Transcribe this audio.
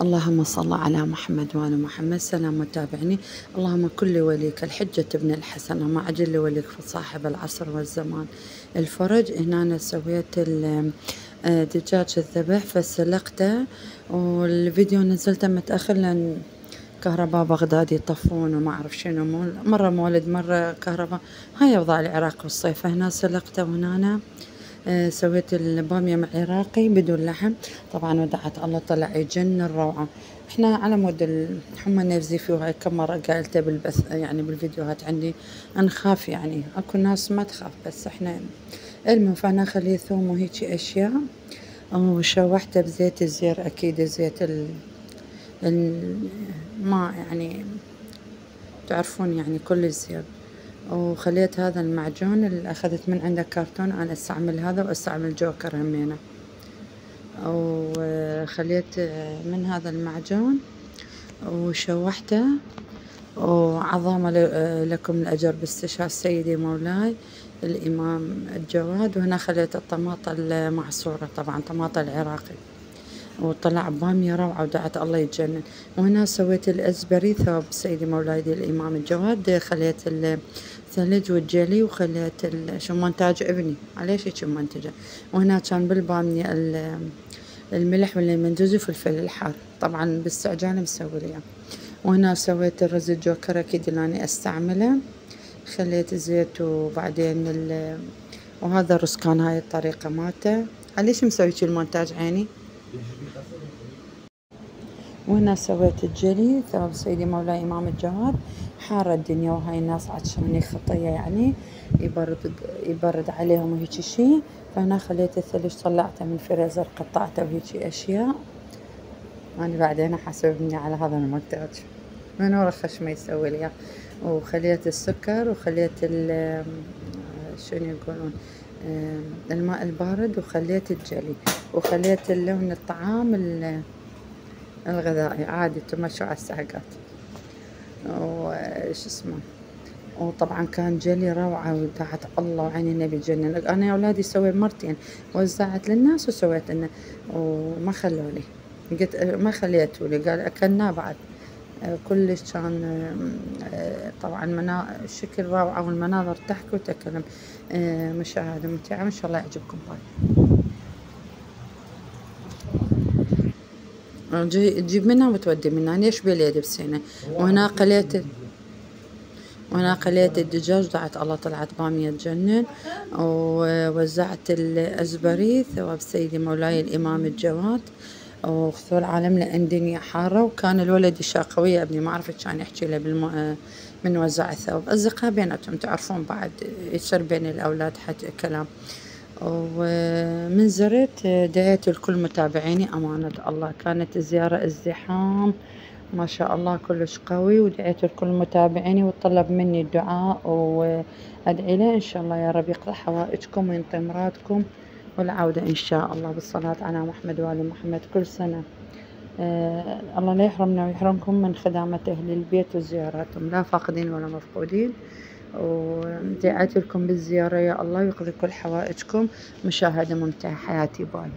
اللهم صل على محمد وآل محمد. سلام متابعني. اللهم كل وليك الحجة ابن الحسن وما عجل وليك في صاحب العصر والزمان الفرج. هنا أنا سويت دجاج الذبح فسلقته، والفيديو نزلته متأخر لأن كهرباء بغداد يطفون وما أعرف شنو، مرة مولد مرة كهرباء، هاي أوضاع العراق والصيف. هنا سلقته، وهنا أنا سويت البامية مع عراقي بدون لحم طبعا، ودعت الله طلع يجن الروعة. احنا على مود الحمى النيفزيفي، وهاي كم مرة قالته بالبث يعني بالفيديوهات عندي، نخاف يعني اكو ناس ما تخاف، بس احنا المهم فانا اخليه ثوم وهيجي اشياء، وشوحته بزيت الزير، اكيد زيت ما يعني تعرفون يعني كل الزير. وخليت هذا المعجون اللي أخذت من عنده كرتون، أنا أستعمل هذا وأستعمل جوكر همينة، وخليت من هذا المعجون وشوحته. وعظام لكم الأجر باستشهاد سيدي مولاي الإمام الجواد. وهنا خليت الطماطة المعصورة، طبعا طماطة العراقي، وطلع بامية روعة ودعت الله يتجنن. وهنا سويت الأزبري ثواب سيدي مولاي الإمام الجواد، خليت الثلج والجلي، وخليت شو مونتاج ابني عليش هيك منتجة. وهنا كان بالبامية الملح والليمندوزي وفلفل الحار، طبعا باستعجال مسوي ليه. وهنا سويت الرز الجوكر أكيد اللي أنا أستعمله، خليت زيت وبعدين وهذا الرز كان هاي الطريقة مالته. ليش مسوي شي المونتاج عيني؟ وهنا سويت الجلي ثواب سيدي مولاي إمام الجواد. حارة الدنيا وهاي الناس عطشانين خطية يعني يبرد عليهم وهيجي شي، فهنا خليت الثلج طلعته من الفريزر قطعته وهيجي أشياء. أنا بعدين حاسبني على هذا المونتاج من ورا خشمة يسوي لي. وخليت السكر، وخليت شنو يقولون الماء البارد، وخليت الجلي، وخليت اللون الطعام الغذائي عادي تمشوا على الساقات وش اسمه. وطبعا كان جلي روعة ودعت الله وعيني النبي جنن. أنا يا أولادي سويت مرتين، وزعت للناس وسويت لنا، وما خلوا لي، قلت ما خليتوا لي، قال أكلناه بعد. كلش كان طبعا الشكل روعة والمناظر تحكي وتكلم. مشاهدة ممتعة، إن شاء الله يعجبكم. باي. تجيب منها وتودي منها، أنا يشبه اليد بسينة. وهنا قليت الدجاج دعت الله طلعت بامية تجنن. ووزعت الأزبري ثواب سيدي مولاي الإمام الجواد. وخذوا العالم لأن الدنيا حارة، وكان الولد يشاقوية ابني ما عرفت كان يحكي له من وزع الثواب. أصدقاء بيناتهم تعرفون بعد يصير بين الأولاد حكي كلام. ومن زرت دعيت لكل متابعيني أمانة الله، كانت الزيارة ازدحام ما شاء الله كلش قوي، ودعيت لكل متابعيني وطلب مني الدعاء، وأدعي له إن شاء الله يا رب يقضي حوائجكم وينطي مرادكم، والعودة إن شاء الله بالصلاة على محمد وآل محمد كل سنة. الله لا يحرمنا ويحرمكم من خدامة أهل البيت وزياراتهم، لا فاقدين ولا مفقودين. ودعيت لكم بالزيارة يا الله يقضي كل حوائجكم. مشاهدة ممتعة، حياتي باي.